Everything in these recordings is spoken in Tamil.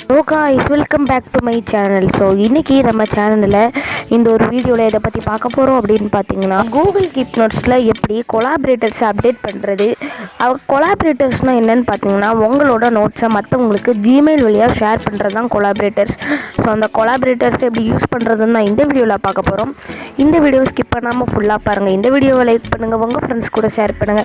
Hello guys, welcome back to my channel. So இன்னைக்கு நம்ம சேனல்ல இந்த ஒரு வீடியோல இத பத்தி பார்க்க போறோம் அப்படினு பாத்தீங்கன்னா Google Keep Notesல எப்படி Collaborators அப்டேட் பண்றது. Collaboratorsனா என்னன்னு பாத்தீங்கன்னா உங்களோட நோட்ஸை மத்தவங்களுக்கு Gmail வழியா ஷேர் பண்றது தான் Collaborators. ஸோ அந்த Collaborators எப்படி யூஸ் பண்றதுன்னு தான் இந்த வீடியோல பார்க்க போறோம். இந்த வீடியோ ஸ்கிப் பண்ணாம ஃபுல்லா பாருங்க. இந்த வீடியோவை லைக் பண்ணுங்க, உங்க ஃப்ரெண்ட்ஸ் கூட ஷேர் பண்ணுங்க.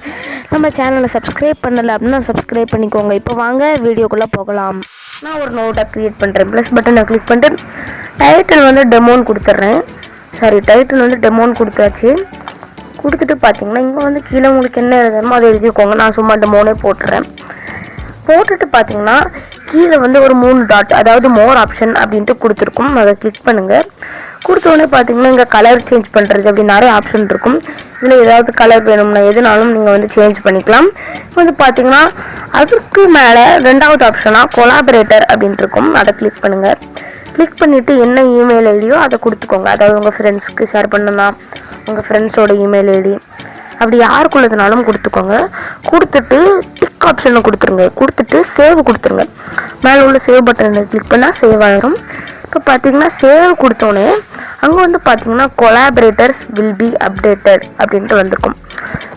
நம்ம சேனலை சப்ஸ்கிரைப் பண்ணல அப்படின்னா சப்ஸ்கிரைப் பண்ணிக்கோங்க. இப்போ வாங்க வீடியோக்குள்ள போகலாம். நான் ஒரு நோட்டை க்ரியேட் பண்ணுறேன். ப்ளஸ் பட்டனை கிளிக் பண்ணிட்டு டைட்டில் வந்து டெமோன்னு கொடுத்துட்றேன். டைட்டில் வந்து டெமோன்னு கொடுத்தாச்சு. கொடுத்துட்டு பார்த்தீங்கன்னா இங்கே வந்து கீழே உங்களுக்கு என்ன எழுதணுமோ அதை எழுதிக்கோங்க. நான் சும்மா டெமோனே போட்டுறேன். போட்டுட்டு பார்த்தீங்கன்னா கீழே வந்து ஒரு 3 டாட், அதாவது மோர் ஆப்ஷன் அப்படின்ட்டு கொடுத்துருக்கும். அதை கிளிக் பண்ணுங்கள். கொடுத்தோடனே பார்த்தீங்கன்னா இங்கே கலர் சேஞ்ச் பண்ணுறது அப்படி நிறைய ஆப்ஷன் இருக்கும். இதில் ஏதாவது கலர் வேணும்னா எதுனாலும் நீங்கள் வந்து சேஞ்ச் பண்ணிக்கலாம். வந்து பார்த்தீங்கன்னா அதுக்கு மேலே 2வது ஆப்ஷனாக கொலாபரேட்டர் அப்படின்ட்டு இருக்கும். அதை கிளிக் பண்ணுங்கள். கிளிக் பண்ணிவிட்டு என்ன இமெயில் ஐடியோ அதை கொடுத்துக்கோங்க. அதாவது உங்கள் ஃப்ரெண்ட்ஸ்க்கு ஷேர் பண்ணணும்னா உங்கள் ஃப்ரெண்ட்ஸோட இமெயில் ஐடி அப்படி யாருக்குள்ளதுனாலும் கொடுத்துக்கோங்க. கொடுத்துட்டு டிக் ஆப்ஷனை கொடுத்துருங்க. கொடுத்துட்டு சேவ் கொடுத்துருங்க. மேலே உள்ள சேவ் பட்டனை கிளிக் பண்ணால் சேவ் ஆயிரும். இப்போ பார்த்தீங்கன்னா சேவ் கொடுத்தோன்னே அங்கே வந்து பார்த்தீங்கன்னா கொலாபரேட்டர்ஸ் வில் பி அப்டேட்டட் அப்படின்ட்டு வந்திருக்கும்.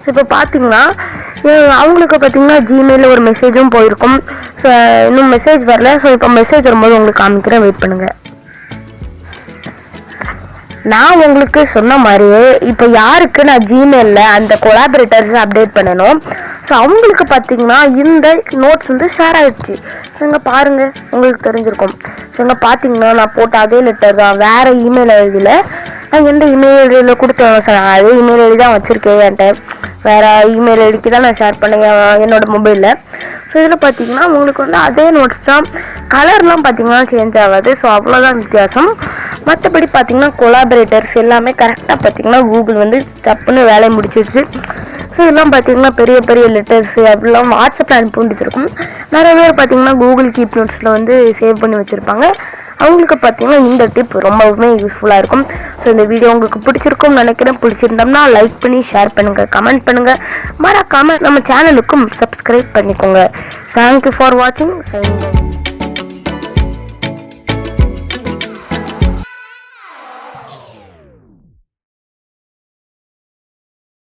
ஸோ இப்போ பார்த்தீங்கன்னா அவங்களுக்கு பார்த்தீங்கன்னா ஜிமெயிலில் ஒரு மெசேஜும் போயிருக்கும். ஸோ இன்னும் மெசேஜ் வரல. ஸோ இப்போ மெசேஜ் வரும்போது உங்களுக்கு காமிக்கிறேன், வெயிட் பண்ணுங்கள். நான் உங்களுக்கு சொன்ன மாதிரியே இப்போ யாருக்கு நான் ஜிமெயிலில் அந்த கொலாபரேட்டர்ஸ் அப்டேட் பண்ணணும். ஸோ அவங்களுக்கு பார்த்தீங்கன்னா இந்த நோட்ஸ் வந்து ஷேர் ஆகிடுச்சு. ஸோ இங்கே பாருங்கள், உங்களுக்கு தெரிஞ்சிருக்கும். ஸோ இங்கே பார்த்தீங்கன்னா நான் போட்ட அதே லெட்டர் தான், வேறு இமெயில் ஐடியில். நான் எந்த இமெயில் ஐடியில் கொடுத்தேன் சார், அதே இமெயில் ஐடி தான் வச்சுருக்கேன். என்கிட்ட வேறு இமெயில் ஐடிக்கு தான் நான் ஷேர் பண்ணேன் என்னோடய மொபைலில். ஸோ இதில் பார்த்தீங்கன்னா உங்களுக்கு வந்து அதே நோட்ஸ் தான். கலர்லாம் பார்த்தீங்கன்னா சேஞ்ச் ஆகாது. ஸோ அவ்வளோதான் வித்தியாசம். மற்றபடி பார்த்தீங்கன்னா கொலாபரேட்டர்ஸ் எல்லாமே கரெக்டாக பார்த்தீங்கன்னா கூகுள் வந்து தப்புன்னு வேலையை முடிச்சிருச்சு. ஸோ இதெல்லாம் பார்த்தீங்கன்னா பெரிய பெரிய லெட்டர்ஸ் அப்படிலாம் வாட்ஸ்அப்பில் அனுப்பி வச்சுருக்கும். நிறைய பேர் பார்த்தீங்கன்னா கூகுள் கீப் நோட்ஸில் வந்து சேவ் பண்ணி வச்சுருப்பாங்க. அவங்களுக்கு பார்த்தீங்கன்னா இந்த டிப் ரொம்பவுமே யூஸ்ஃபுல்லாக இருக்கும். ஸோ இந்த வீடியோ உங்களுக்கு பிடிச்சிருக்கும்னு நினைக்கிறேன். பிடிச்சிருந்தோம்னா லைக் பண்ணி ஷேர் பண்ணுங்கள், கமெண்ட் பண்ணுங்கள். மறக்காமல் நம்ம சேனலுக்கும் சப்ஸ்கிரைப் பண்ணிக்கோங்க. தேங்க்யூ ஃபார் வாட்சிங்.